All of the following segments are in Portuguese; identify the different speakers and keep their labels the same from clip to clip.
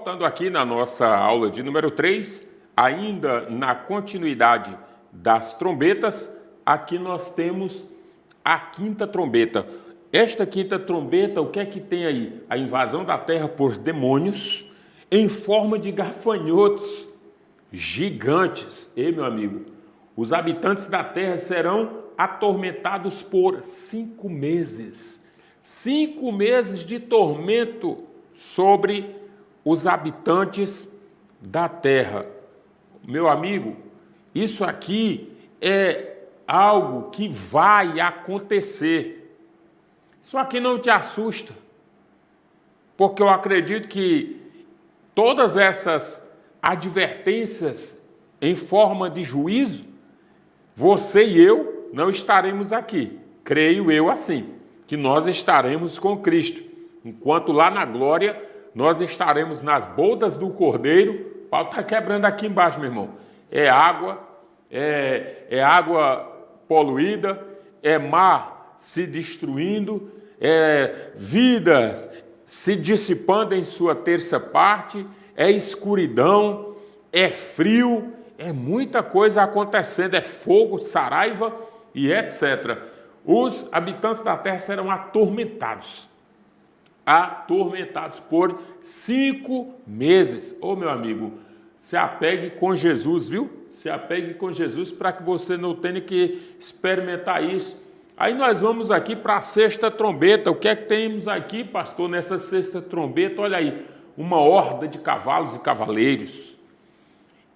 Speaker 1: Voltando aqui na nossa aula de número 3, ainda na continuidade das trombetas, aqui nós temos a quinta trombeta. Esta quinta trombeta, o que é que tem aí? A invasão da terra por demônios em forma de gafanhotos gigantes. E, meu amigo, os habitantes da terra serão atormentados por 5 meses. 5 meses de tormento sobre os habitantes da terra. Meu amigo, isso aqui é algo que vai acontecer. Isso aqui não te assusta, porque eu acredito que todas essas advertências em forma de juízo, você e eu não estaremos aqui. Creio eu assim, que nós estaremos com Cristo. Enquanto lá na glória, nós estaremos nas bodas do Cordeiro. O pau está quebrando aqui embaixo, meu irmão. É água poluída, é mar se destruindo, vidas se dissipando em sua terça parte, é escuridão, é frio, é muita coisa acontecendo, é fogo, saraiva e etc. Os habitantes da terra serão atormentados por 5 meses. Ô, meu amigo, se apegue com Jesus, viu? Se apegue com Jesus para que você não tenha que experimentar isso. Aí nós vamos aqui para a sexta trombeta. O que é que temos aqui, pastor, nessa sexta trombeta? Olha aí, uma horda de cavalos e cavaleiros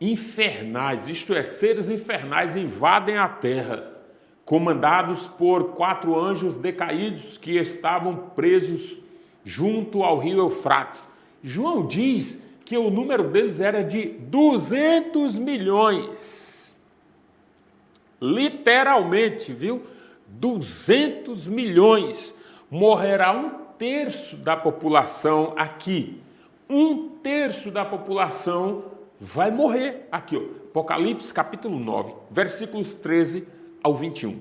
Speaker 1: infernais, isto é, seres infernais invadem a terra, comandados por 4 anjos decaídos que estavam presos junto ao rio Eufrates. João diz que o número deles era de 200 milhões. Literalmente, viu? 200 milhões. Morrerá 1/3 da população aqui. 1/3 da população vai morrer aqui, ó. Apocalipse capítulo 9, versículos 13 ao 21.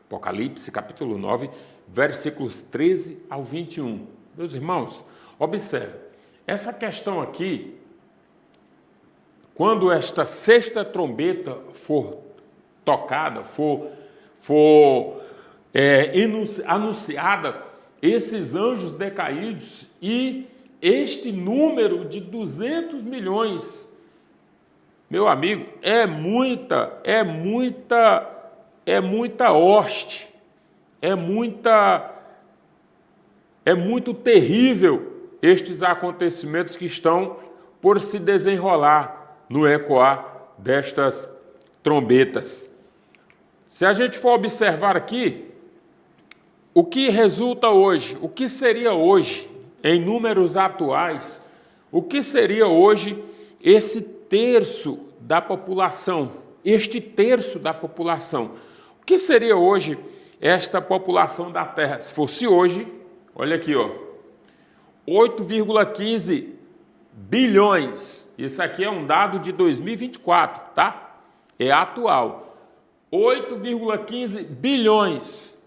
Speaker 1: Apocalipse capítulo 9, versículos 13 ao 21. Meus irmãos, observe, essa questão aqui, quando esta sexta trombeta for tocada, for anunciada, esses anjos decaídos e este número de 200 milhões, meu amigo, é muita hoste, é muito terrível estes acontecimentos que estão por se desenrolar no ecoar destas trombetas. Se a gente for observar aqui, o que resulta hoje, o que seria hoje, em números atuais, o que seria hoje esse terço da população, este terço da população? O que seria hoje esta população da Terra? Se fosse hoje, olha aqui, ó, 8,15 bilhões. Isso aqui é um dado de 2024, tá? É atual. 8,15 bilhões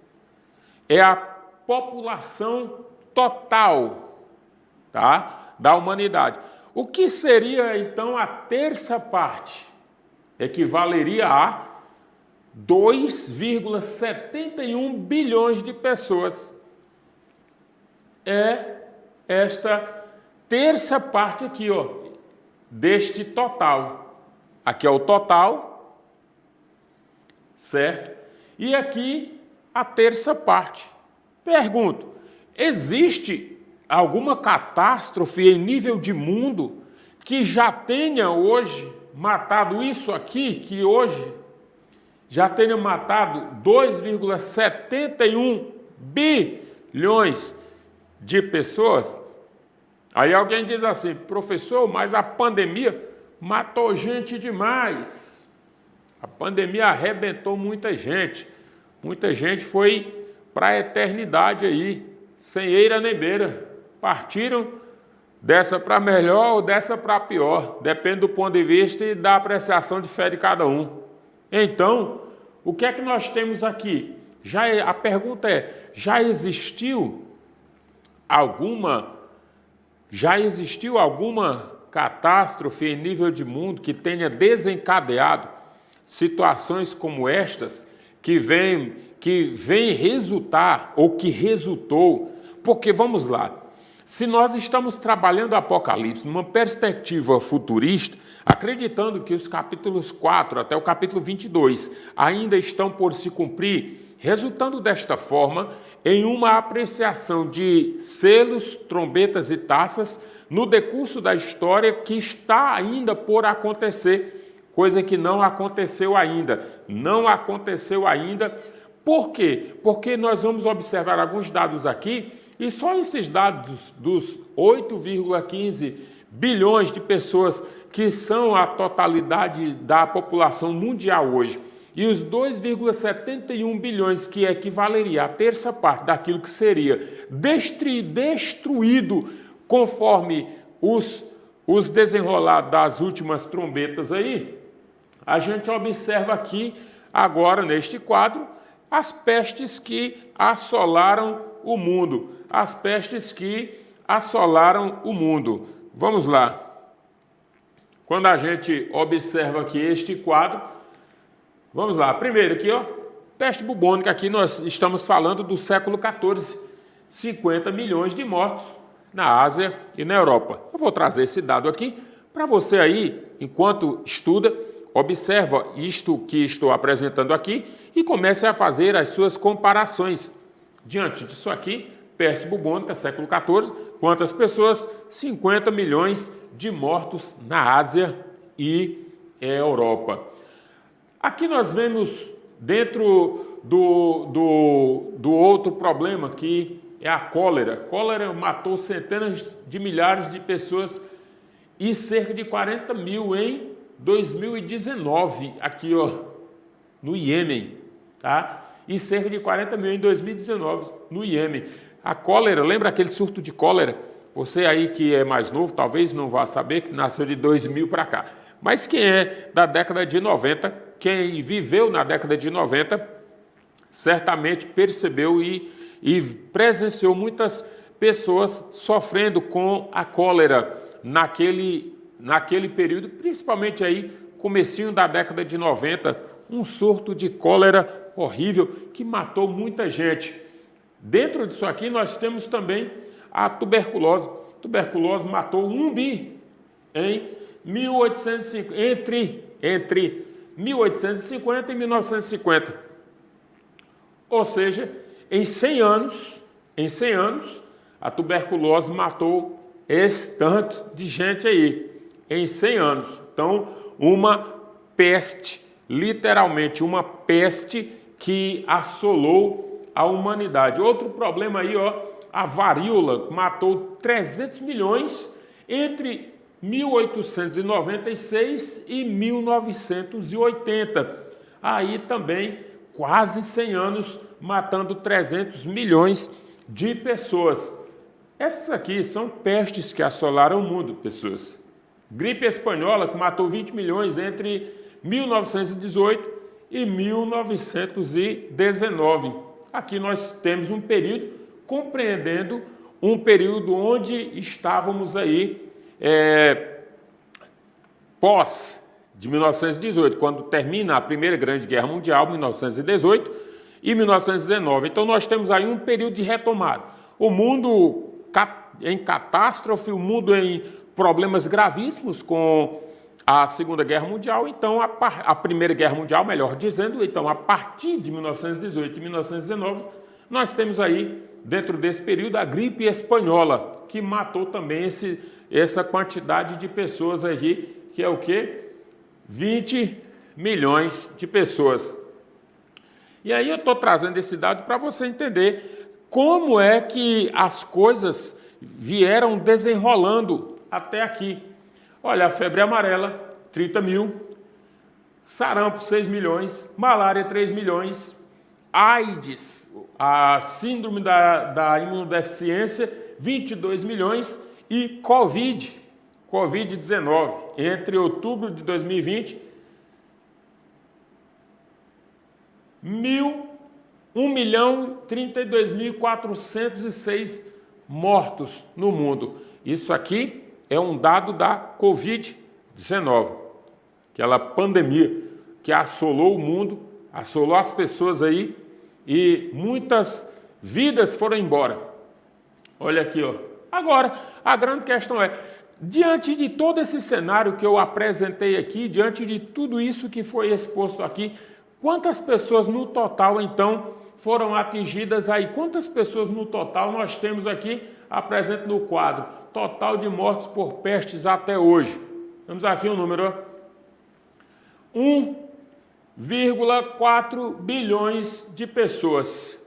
Speaker 1: é a população total, tá? Da humanidade. O que seria, então, a terça parte? Equivaleria a 2,71 bilhões de pessoas. É esta terça parte aqui, ó, deste total. Aqui é o total, certo? E aqui a terça parte. Pergunto, existe alguma catástrofe em nível de mundo que já tenha hoje matado isso aqui, que hoje já tenha matado 2,71 bilhões de pessoas? Aí alguém diz assim, professor, mas a pandemia matou gente demais. A pandemia arrebentou muita gente. Muita gente foi para a eternidade aí, sem eira nem beira. Partiram dessa para melhor ou dessa para pior. Depende do ponto de vista e da apreciação de fé de cada um. Então, o que é que nós temos aqui? A pergunta é, já existiu alguma catástrofe em nível de mundo que tenha desencadeado situações como estas que vem resultar ou que resultou, porque vamos lá, se nós estamos trabalhando o Apocalipse numa perspectiva futurista, acreditando que os capítulos 4 até o capítulo 22 ainda estão por se cumprir, resultando desta forma em uma apreciação de selos, trombetas e taças no decurso da história que está ainda por acontecer, coisa que não aconteceu ainda. Não aconteceu ainda. Por quê? Porque nós vamos observar alguns dados aqui, e só esses dados dos 8,15 bilhões de pessoas que são a totalidade da população mundial hoje, e os 2,71 bilhões, que equivaleria à terça parte daquilo que seria destruído conforme os desenrolar das últimas trombetas aí, a gente observa aqui, agora neste quadro, as pestes que assolaram o mundo. As pestes que assolaram o mundo. Vamos lá. Quando a gente observa aqui este quadro, vamos lá. Primeiro aqui, ó, peste bubônica. Aqui nós estamos falando do século XIV. 50 milhões de mortos na Ásia e na Europa. Eu vou trazer esse dado aqui para você aí, enquanto estuda, observa isto que estou apresentando aqui e comece a fazer as suas comparações. Diante disso aqui, peste bubônica, século XIV, quantas pessoas? 50 milhões de mortos na Ásia e Europa. Aqui nós vemos dentro do outro problema, que é a cólera. Cólera matou centenas de milhares de pessoas e cerca de 40 mil em 2019, aqui ó, no Iêmen, tá? E cerca de 40 mil em 2019 no Iêmen. A cólera, lembra aquele surto de cólera? Você aí que é mais novo, talvez não vá saber, que nasceu de 2000 para cá. Mas quem é da década de 90, quem viveu na década de 90, certamente percebeu e presenciou muitas pessoas sofrendo com a cólera naquele período, principalmente aí, comecinho da década de 90, um surto de cólera horrível que matou muita gente. Dentro disso aqui nós temos também a tuberculose. A tuberculose matou 1 bi em 1850, entre 1850 e 1950. Ou seja, em 100 anos, a tuberculose matou esse tanto de gente aí, em 100 anos. Então, uma peste, literalmente uma peste que assolou a humanidade. Outro problema aí, ó, a varíola matou 300 milhões entre 1896 e 1980. Aí também quase 100 anos matando 300 milhões de pessoas. Essas aqui são pestes que assolaram o mundo, pessoas. Gripe espanhola, que matou 20 milhões entre 1918 e 1919. Aqui nós temos um período, compreendendo um período onde estávamos aí pós de 1918, quando termina a Primeira Grande Guerra Mundial, 1918 e 1919. Então nós temos aí um período de retomada. O mundo em catástrofe, o mundo em problemas gravíssimos com a Segunda Guerra Mundial, então a Primeira Guerra Mundial, melhor dizendo, então a partir de 1918 e 1919, nós temos aí, dentro desse período, a gripe espanhola, que matou também essa quantidade de pessoas aí, que é o quê? 20 milhões de pessoas. E aí eu estou trazendo esse dado para você entender como é que as coisas vieram desenrolando até aqui. Olha, a febre amarela, 30 mil, sarampo, 6 milhões, malária, 3 milhões, AIDS, a síndrome da imunodeficiência, 22 milhões e Covid-19, entre outubro de 2020, 1.032.406 mortos no mundo. Isso aqui é um dado da Covid-19, aquela pandemia que assolou o mundo, assolou as pessoas aí e muitas vidas foram embora. Olha aqui, ó. Agora, a grande questão é, diante de todo esse cenário que eu apresentei aqui, diante de tudo isso que foi exposto aqui, quantas pessoas no total, então, foram atingidas aí? Quantas pessoas no total nós temos aqui, apresento no quadro, total de mortos por pestes até hoje? Temos aqui um número, 1,4 bilhões de pessoas.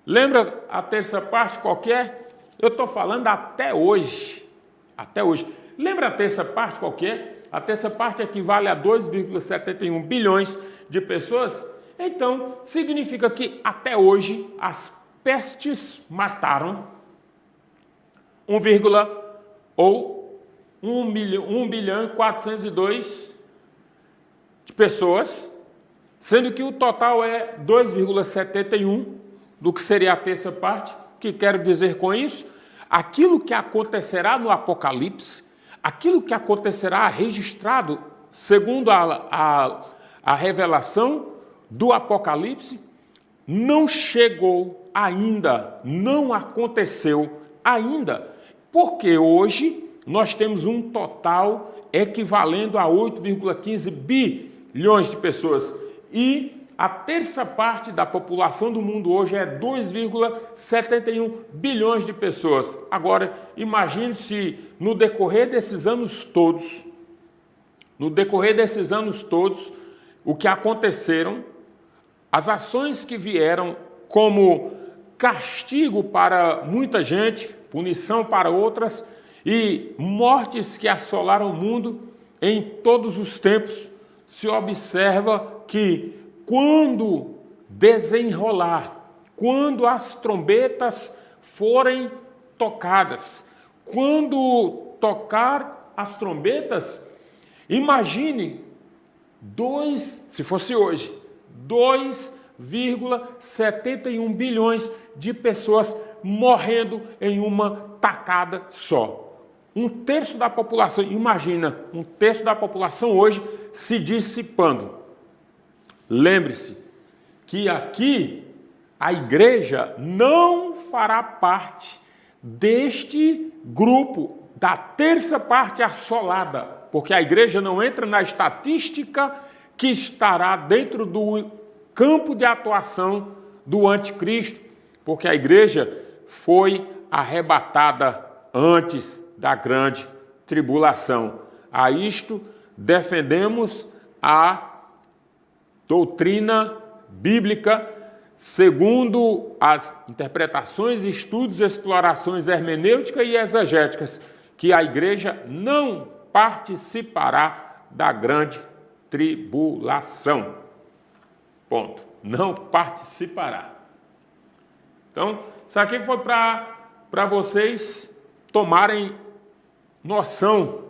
Speaker 1: Lembra a terça parte qualquer? Eu estou falando até hoje. Até hoje. Lembra a terça parte qualquer? A terça parte equivale a 2,71 bilhões de pessoas. Então, significa que até hoje as pestes mataram 1 bilhão e 402 de pessoas, sendo que o total é 2,71 do que seria a terça parte. O que quero dizer com isso? Aquilo que acontecerá no Apocalipse, aquilo que acontecerá registrado segundo a revelação do Apocalipse, não chegou ainda, não aconteceu ainda, porque hoje nós temos um total equivalendo a 8,15 bilhões de pessoas e a terça parte da população do mundo hoje é 2,71 bilhões de pessoas. Agora, imagine se no decorrer desses anos todos, o que aconteceram, as ações que vieram como castigo para muita gente, punição para outras, e mortes que assolaram o mundo em todos os tempos, se observa que quando desenrolar, quando as trombetas forem tocadas, quando tocar as trombetas, imagine se fosse hoje, 2,71 bilhões de pessoas morrendo em uma tacada só. Um terço da população, imagina, um terço da população hoje se dissipando. Lembre-se que aqui a igreja não fará parte deste grupo da terça parte assolada, porque a igreja não entra na estatística que estará dentro do campo de atuação do anticristo, porque a igreja foi arrebatada antes da grande tribulação. A isto defendemos a doutrina bíblica segundo as interpretações, estudos, explorações hermenêuticas e exegéticas, que a igreja não participará da grande tribulação. Ponto. Não participará. Então, isso aqui foi para vocês tomarem noção,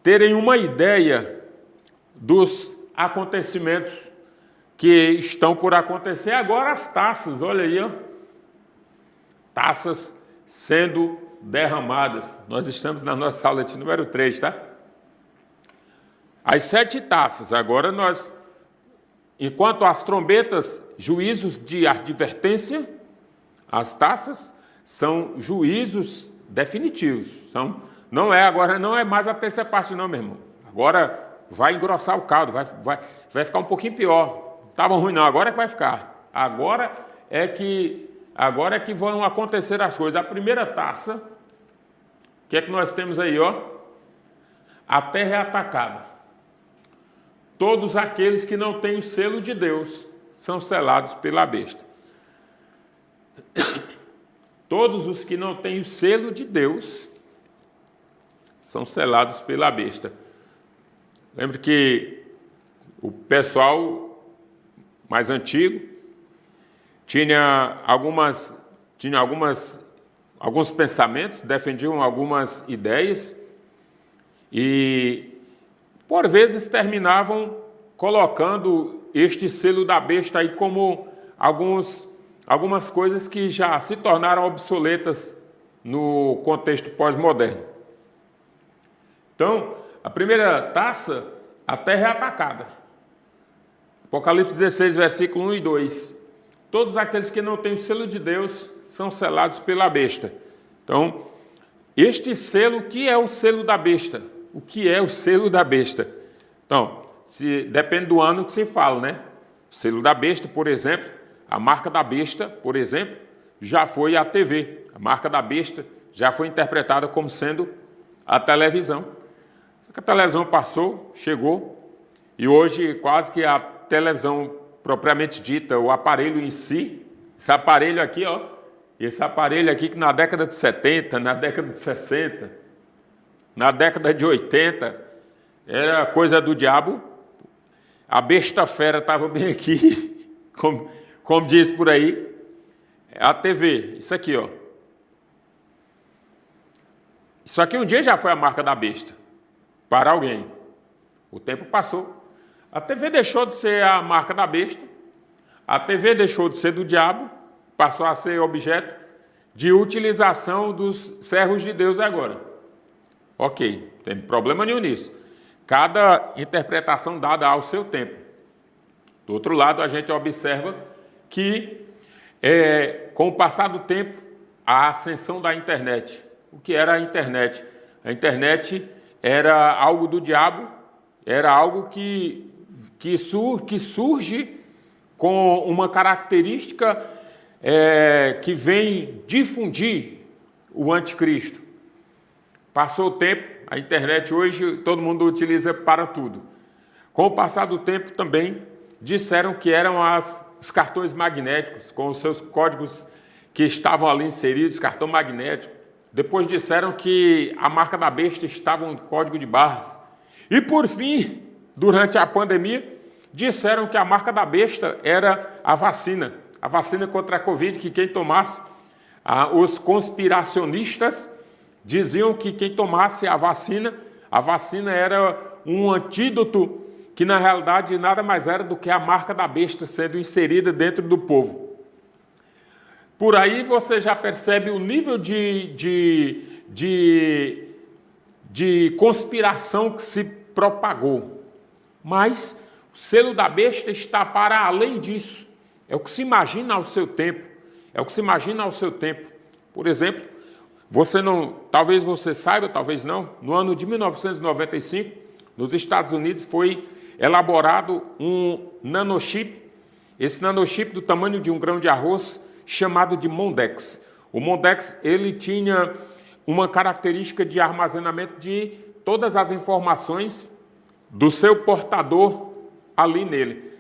Speaker 1: terem uma ideia dos acontecimentos que estão por acontecer. Agora as taças, olha aí, ó, taças sendo derramadas. Nós estamos na nossa aula de número 3, tá? As 7 taças, agora nós, enquanto as trombetas, juízos de advertência, as taças são juízos definitivos. Não é mais a terceira parte não, meu irmão. Agora vai engrossar o caldo, vai ficar um pouquinho pior. Não estava ruim não, agora é que vai ficar. Agora é que vão acontecer as coisas. A primeira taça, o que é que nós temos aí, ó? A terra é atacada. Todos aqueles que não têm o selo de Deus são selados pela besta. Todos os que não têm o selo de Deus são selados pela besta. Lembre que o pessoal mais antigo tinha alguns pensamentos, defendiam algumas ideias e, por vezes, terminavam colocando este selo da besta aí como algumas coisas que já se tornaram obsoletas no contexto pós-moderno. Então, a primeira taça, a terra é atacada. Apocalipse 16, versículo 1 e 2. Todos aqueles que não têm o selo de Deus são selados pela besta. Então, este selo, o que é o selo da besta? O que é o selo da besta? Então, depende do ano que se fala, né? O selo da besta, por exemplo, a marca da besta, por exemplo, já foi a TV. A marca da besta já foi interpretada como sendo a televisão. Só que a televisão passou, chegou, e hoje quase que a televisão propriamente dita, o aparelho em si, esse aparelho aqui, ó, esse aparelho aqui que na década de 70, na década de 60, na década de 80, era coisa do diabo, a besta fera estava bem aqui, como diz por aí, a TV, isso aqui, ó. Isso aqui um dia já foi a marca da besta, para alguém. O tempo passou. A TV deixou de ser a marca da besta, a TV deixou de ser do diabo, passou a ser objeto de utilização dos servos de Deus agora. Ok, não tem problema nenhum nisso. Cada interpretação dada ao seu tempo. Do outro lado, a gente observa que, com o passar do tempo, a ascensão da internet. O que era a internet? A internet era algo do diabo, era algo que surge com uma característica que vem difundir o anticristo. Passou o tempo, a internet hoje todo mundo utiliza para tudo. Com o passar do tempo também disseram que eram os cartões magnéticos, com os seus códigos que estavam ali inseridos, cartão magnético. Depois disseram que a marca da besta estava no código de barras. E por fim, durante a pandemia, disseram que a marca da besta era a vacina contra a Covid, que quem tomasse, os conspiracionistas diziam que quem tomasse a vacina era um antídoto que na realidade nada mais era do que a marca da besta sendo inserida dentro do povo. Por aí você já percebe o nível de conspiração que se propagou. Mas o selo da besta está para além disso. É o que se imagina ao seu tempo. Por exemplo, talvez você saiba, talvez não, no ano de 1995, nos Estados Unidos foi elaborado um nanochip, esse nanochip do tamanho de um grão de arroz, chamado de Mondex. O Mondex, ele tinha uma característica de armazenamento de todas as informações do seu portador ali nele.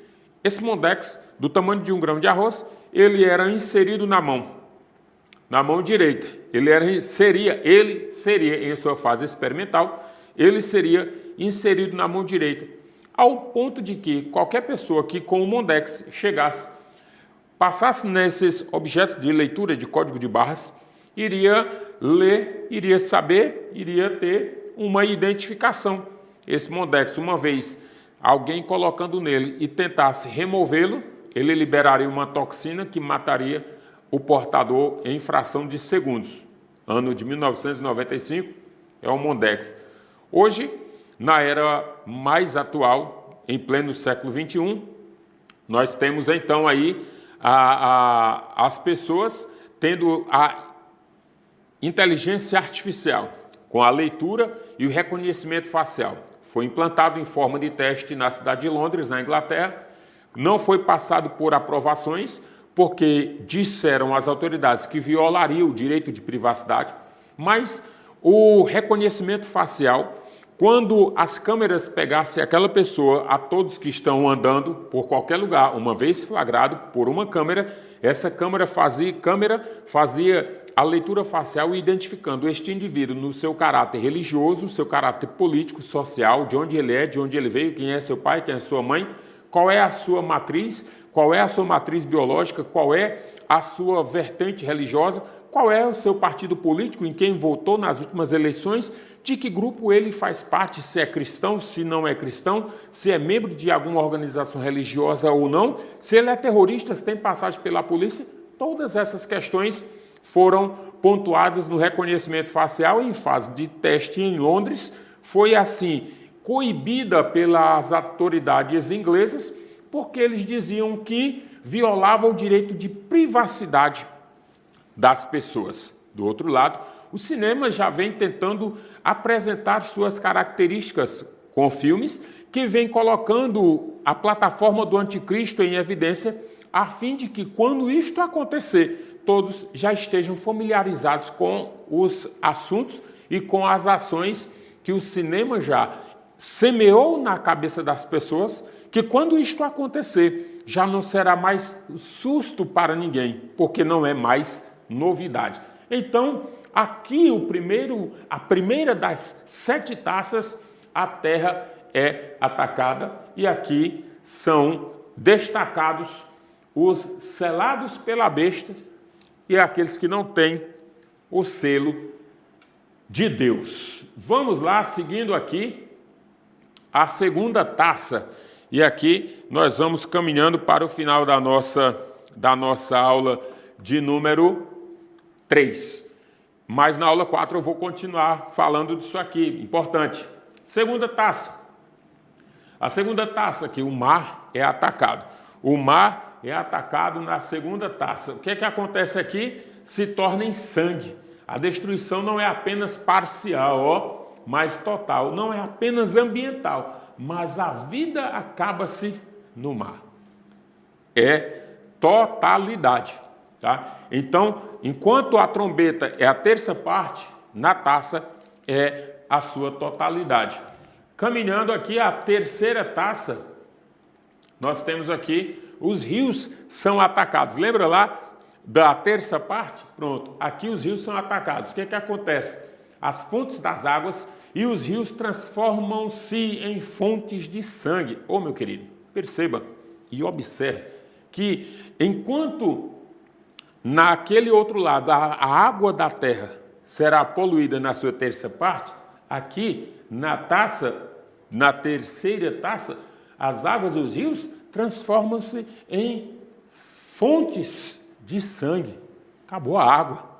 Speaker 1: Esse Mondex, do tamanho de um grão de arroz, ele era inserido na mão direita. Ele seria, em sua fase experimental, ele seria inserido na mão direita, ao ponto de que qualquer pessoa que com o Mondex passasse nesses objetos de leitura de código de barras, iria ler, iria saber, iria ter uma identificação. Esse Mondex, uma vez alguém colocando nele e tentasse removê-lo, ele liberaria uma toxina que mataria o portador em fração de segundos. Ano de 1995 é o Mondex. Hoje, na era mais atual, em pleno século XXI, nós temos então aí as pessoas tendo a inteligência artificial, com a leitura e o reconhecimento facial. Foi implantado em forma de teste na cidade de Londres, na Inglaterra. Não foi passado por aprovações, porque disseram as autoridades que violaria o direito de privacidade, mas o reconhecimento facial, quando as câmeras pegassem aquela pessoa, a todos que estão andando por qualquer lugar, uma vez flagrado por uma câmera, essa câmera fazia a leitura facial identificando este indivíduo no seu caráter religioso, seu caráter político, social, de onde ele é, de onde ele veio, quem é seu pai, quem é sua mãe, qual é a sua matriz biológica, qual é a sua vertente religiosa, qual é o seu partido político, em quem votou nas últimas eleições, de que grupo ele faz parte, se é cristão, se não é cristão, se é membro de alguma organização religiosa ou não, se ele é terrorista, se tem passagem pela polícia. Todas essas questões foram pontuadas no reconhecimento facial em fase de teste em Londres, foi assim coibida pelas autoridades inglesas, porque eles diziam que violava o direito de privacidade das pessoas. Do outro lado, o cinema já vem tentando apresentar suas características com filmes que vem colocando a plataforma do anticristo em evidência, a fim de que, quando isto acontecer, todos já estejam familiarizados com os assuntos e com as ações que o cinema já semeou na cabeça das pessoas, que quando isto acontecer, já não será mais susto para ninguém, porque não é mais novidade. Então, aqui a primeira das 7 taças, a terra é atacada, e aqui são destacados os selados pela besta e aqueles que não têm o selo de Deus. Vamos lá, seguindo aqui, a segunda taça. E aqui nós vamos caminhando para o final da nossa aula de número 3. Mas na aula 4 eu vou continuar falando disso aqui, importante. Segunda taça. A segunda taça aqui, o mar é atacado. O mar é atacado na segunda taça. O que é que acontece aqui? Se torna em sangue. A destruição não é apenas parcial, mas total. Não é apenas ambiental, mas a vida acaba-se no mar. É totalidade, tá? Então, enquanto a trombeta é a terça parte, na taça é a sua totalidade. Caminhando aqui a terceira taça, nós temos aqui os rios são atacados. Lembra lá da terça parte? Pronto, aqui os rios são atacados. O que é que acontece? As fontes das águas e os rios transformam-se em fontes de sangue. Ô, meu querido, perceba e observe que enquanto naquele outro lado a água da terra será poluída na sua terça parte, aqui na taça, na terceira taça, as águas dos rios transformam-se em fontes de sangue. Acabou a água.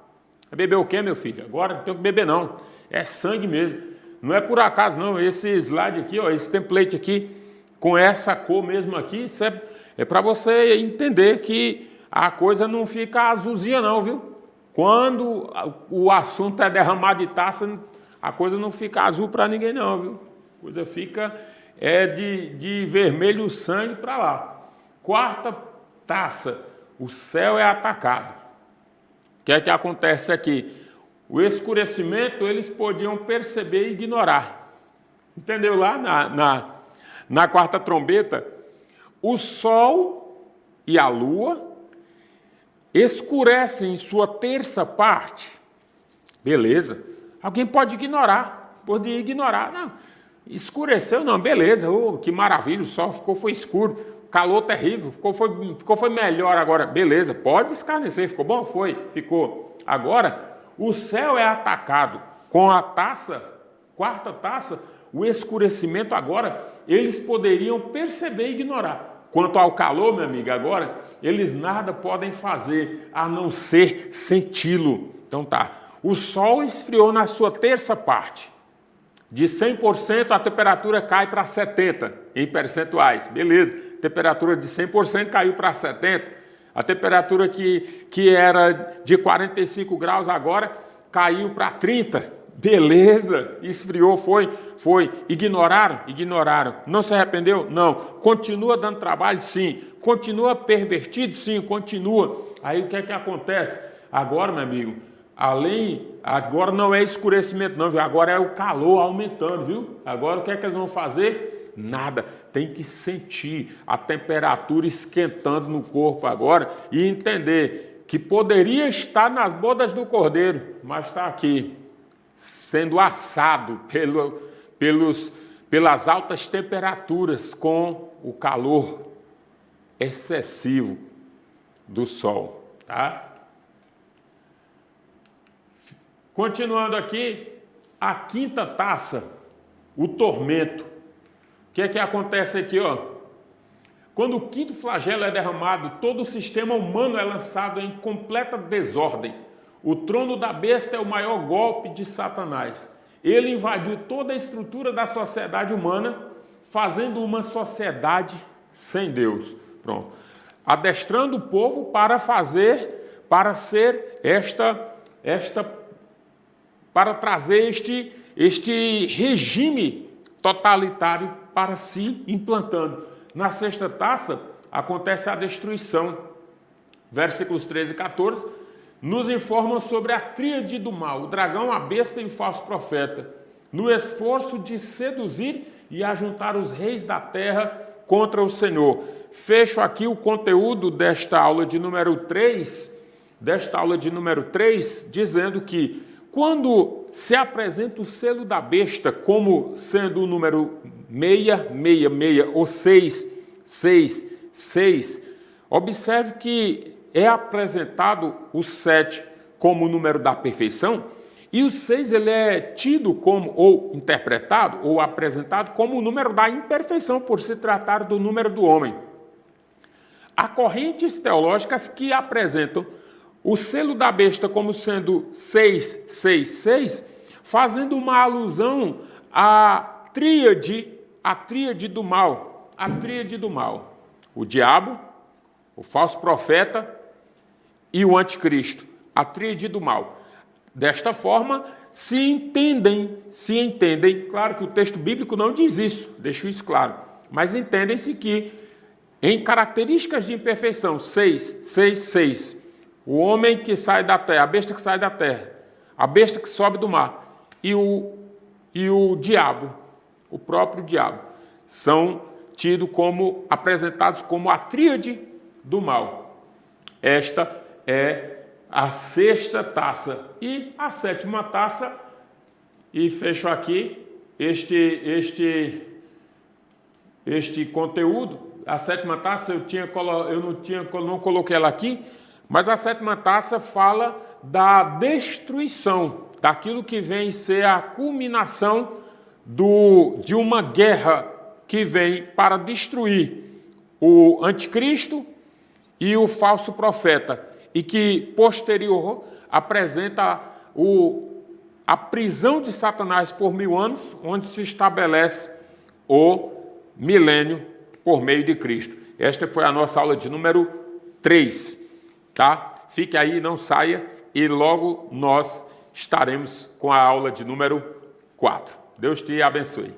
Speaker 1: Vai beber o quê, meu filho? Agora não tem que beber não. É sangue mesmo. Não é por acaso não. Esse slide aqui, ó, esse template aqui, com essa cor mesmo aqui, isso é para você entender que a coisa não fica azulzinha não, viu? Quando o assunto é derramar de taça, a coisa não fica azul para ninguém não, viu? A coisa fica de vermelho sangue para lá. Quarta taça, o céu é atacado. O que é que acontece aqui? O escurecimento eles podiam perceber e ignorar. Entendeu lá na quarta trombeta? O sol e a lua escurecem em sua terça parte. Beleza. Alguém pode ignorar. Pode ignorar. Não, escureceu não, beleza. Oh, que maravilha, o sol foi escuro. Calor terrível, foi melhor agora. Beleza, pode escarnecer. Ficou bom? Foi, ficou. Agora, o céu é atacado. Com a taça, quarta taça, o escurecimento agora, eles poderiam perceber e ignorar. Quanto ao calor, minha amiga, agora, eles nada podem fazer a não ser senti-lo. Então tá, o sol esfriou na sua terça parte. De 100% a temperatura cai para 70% em percentuais. Beleza, temperatura de 100% caiu para 70%. A temperatura que era de 45 graus agora caiu para 30%. Beleza, esfriou, foi. Ignoraram. Não se arrependeu? Não. Continua dando trabalho? Sim. Continua pervertido? Sim, continua. Aí o que é que acontece? Agora, meu amigo, agora não é escurecimento não, viu? Agora é o calor aumentando, viu? Agora o que é que eles vão fazer? Nada. Tem que sentir a temperatura esquentando no corpo agora e entender que poderia estar nas bodas do Cordeiro, mas está aqui, sendo assado pelas altas temperaturas com o calor excessivo do sol, tá? Continuando aqui, a quinta taça, o tormento. O que é que acontece aqui, ó? Quando o quinto flagelo é derramado, todo o sistema humano é lançado em completa desordem. O trono da besta é o maior golpe de Satanás. Ele invadiu toda a estrutura da sociedade humana, fazendo uma sociedade sem Deus. Pronto. Adestrando o povo para trazer este regime totalitário para si implantando. Na sexta taça acontece a destruição. Versículos 13 e 14 nos informam sobre a tríade do mal, o dragão, a besta e o falso profeta, no esforço de seduzir e ajuntar os reis da terra contra o Senhor. Fecho aqui o conteúdo desta aula de número 3, dizendo que quando se apresenta o selo da besta como sendo o número 666 ou 666, observe que é apresentado o 7 como o número da perfeição e o 6 ele é tido como, ou interpretado, ou apresentado como o número da imperfeição, por se tratar do número do homem. Há correntes teológicas que apresentam o selo da besta como sendo 666, fazendo uma alusão à tríade do mal. A tríade do mal. O diabo, o falso profeta e o anticristo. A tríade do mal. Desta forma, se entendem, claro que o texto bíblico não diz isso, deixo isso claro, mas entendem-se que em características de imperfeição, 6, o homem que sai da terra, a besta que sai da terra, a besta que sobe do mar e o diabo, o próprio diabo, são apresentados como a tríade do mal. Esta é a sexta taça e a sétima taça, e fecho aqui este conteúdo. A sétima taça não coloquei ela aqui, mas a sétima taça fala da destruição, daquilo que vem ser a culminação de uma guerra que vem para destruir o anticristo e o falso profeta, e que posterior apresenta a prisão de Satanás por 1000 anos, onde se estabelece o milênio por meio de Cristo. Esta foi a nossa aula de número 3, tá? Fique aí, não saia, e logo nós estaremos com a aula de número 4. Deus te abençoe.